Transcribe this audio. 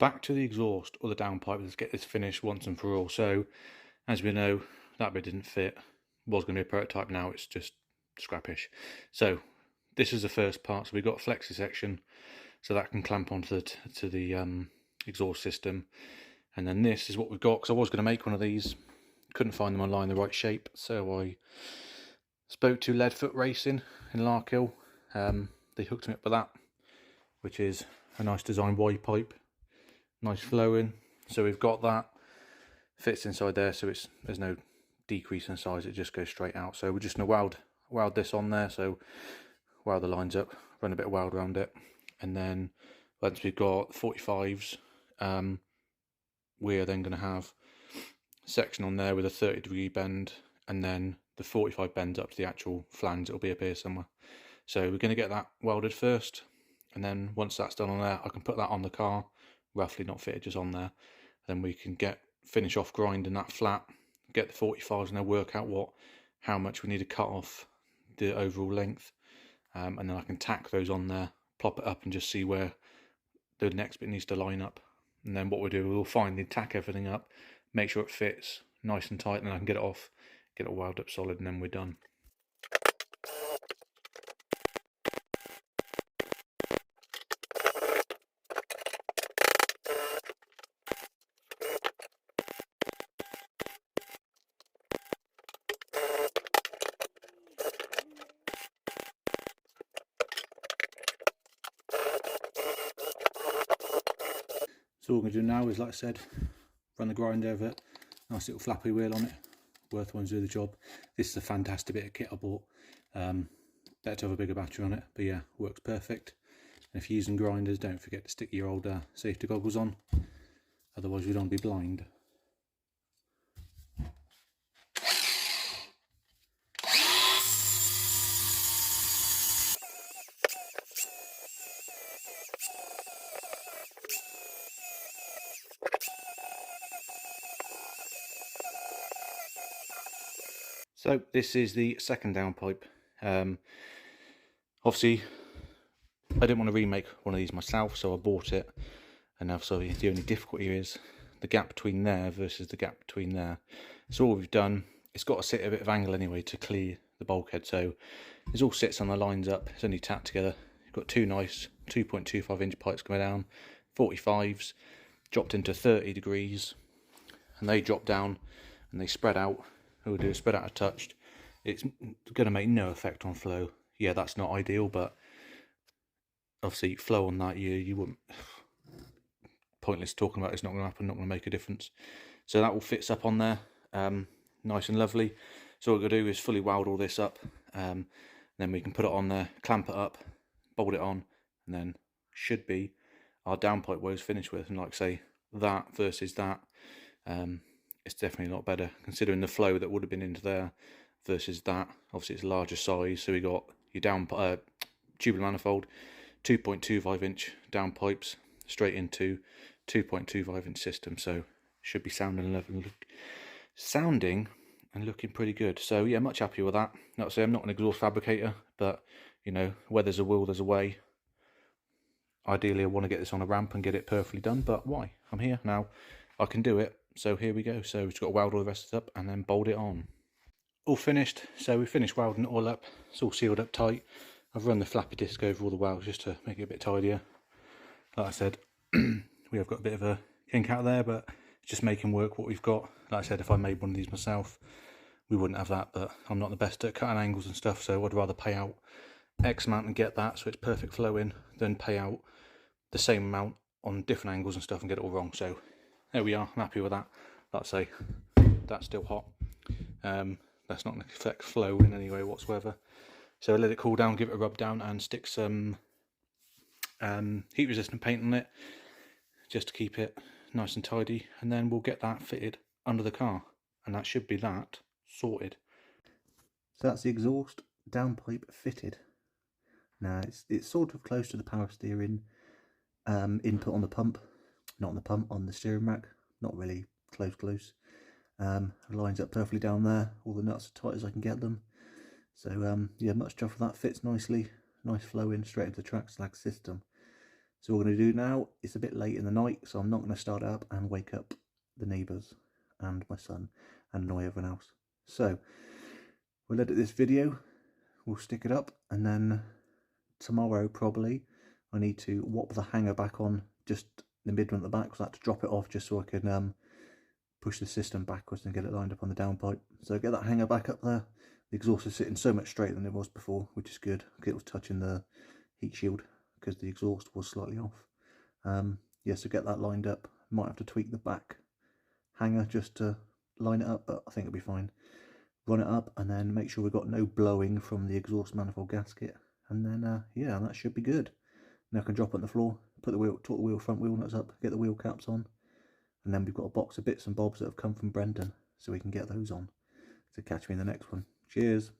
back to the exhaust or the downpipe. Let's get this finished once and for all. So as we know, that bit didn't fit. Was going to be a prototype, now it's just scrappish. So this is the first part. So we've got a flexi section, so that can clamp onto the exhaust system. And then this is what we've got, because I was going to make one of these, couldn't find them online the right shape, so I spoke to Leadfoot Racing in Larkhill. They hooked me up with that, which is a nice design wide pipe, nice flowing. So we've got that, fits inside there, so there's no decrease in size, it just goes straight out. So we're just going to weld this on there, so weld the lines up, run a bit of weld around it, and then once we've got 45s, we're then going to have a section on there with a 30-degree bend, and then the 45 bends up to the actual flange. It'll be up here somewhere. So we're going to get that welded first, and then once that's done on there, I can put that on the car, roughly not fitted, just on there. Then we can finish off grinding that flat, get the 45s, and then work out how much we need to cut off the overall length, and then I can tack those on there, plop it up, and just see where the next bit needs to line up. And then what we'll do, we'll finally tack everything up, make sure it fits nice and tight, and then I can get it off, get it welded up solid, and then we're done. So what we're going to do now is, like I said, run the grind over it, nice little flappy wheel on it, worth one to do the job. This is a fantastic bit of kit I bought, better to have a bigger battery on it, but yeah, works perfect. And if you're using grinders, don't forget to stick your old safety goggles on, otherwise you don't be blind. So this is the second downpipe. Obviously, I didn't want to remake one of these myself, so I bought it. And now, so the only difficulty is the gap between there versus the gap between there. So all we've done, it's got to sit a bit of angle anyway to clear the bulkhead. So it all sits on the lines up. It's only tacked together. You've got two nice 2.25-inch pipes coming down, 45s, dropped into 30 degrees, and they drop down and they spread out. We'll do a spread out a touch. It's going to make no effect on flow. Yeah, that's not ideal, but obviously flow on that, you wouldn't, pointless talking about it's not going to happen, not going to make a difference. So that all fits up on there, nice and lovely. So what we're going to do is fully weld all this up, then we can put it on there, clamp it up, bolt it on, and then should be our downpipe woes finished with. And like I say, that versus that, it's definitely a lot better, considering the flow that would have been into there versus that. Obviously it's a larger size, so we got your tubular manifold, 2.25-inch downpipes straight into 2.25-inch system, so should be sounding and looking pretty good. So yeah, much happier with that. Like I say, I'm not an exhaust fabricator, but you know, where there's a will, there's a way. Ideally I want to get this on a ramp and get it perfectly done, but why? I'm here now, I can do it. So here we go. So we've just got to weld all the rest of it up and then bolt it on. All finished. So we finished welding it all up. It's all sealed up tight. I've run the flappy disc over all the welds just to make it a bit tidier. Like I said, we have got a bit of a kink out there, but it's just making work what we've got. Like I said, if I made one of these myself, we wouldn't have that, but I'm not the best at cutting angles and stuff, so I'd rather pay out X amount and get that so it's perfect flowing than pay out the same amount on different angles and stuff and get it all wrong. So there we are, I'm happy with that. Like I say, that's still hot. That's not going to affect flow in any way whatsoever. So let it cool down, give it a rub down, and stick some heat resistant paint on it just to keep it nice and tidy, and then we'll get that fitted under the car, and that should be that sorted. So that's the exhaust downpipe fitted. Now it's sort of close to the power steering input on the pump, not on the pump, on the steering rack, not really close. Lines up perfectly down there, all the nuts are tight as I can get them. So yeah, much job for that, fits nicely, nice flow in straight into the track slag system. So what we're going to do now, it's a bit late in the night, so I'm not going to start up and wake up the neighbours and my son and annoy everyone else. So we'll edit this video, we'll stick it up, and then tomorrow probably I need to whop the hanger back on just the mid one at the back, so I have to drop it off just so I can push the system backwards and get it lined up on the downpipe. So get that hanger back up there. The exhaust is sitting so much straighter than it was before, which is good. It was touching the heat shield because the exhaust was slightly off. Yeah, so get that lined up. Might have to tweak the back hanger just to line it up, but I think it'll be fine. Run it up and then make sure we've got no blowing from the exhaust manifold gasket, and then yeah, that should be good. Now I can drop it on the floor, put the wheel, torque the wheel front wheel nuts up, get the wheel caps on, and then we've got a box of bits and bobs that have come from Brendan, so we can get those on. So catch me in the next one. Cheers.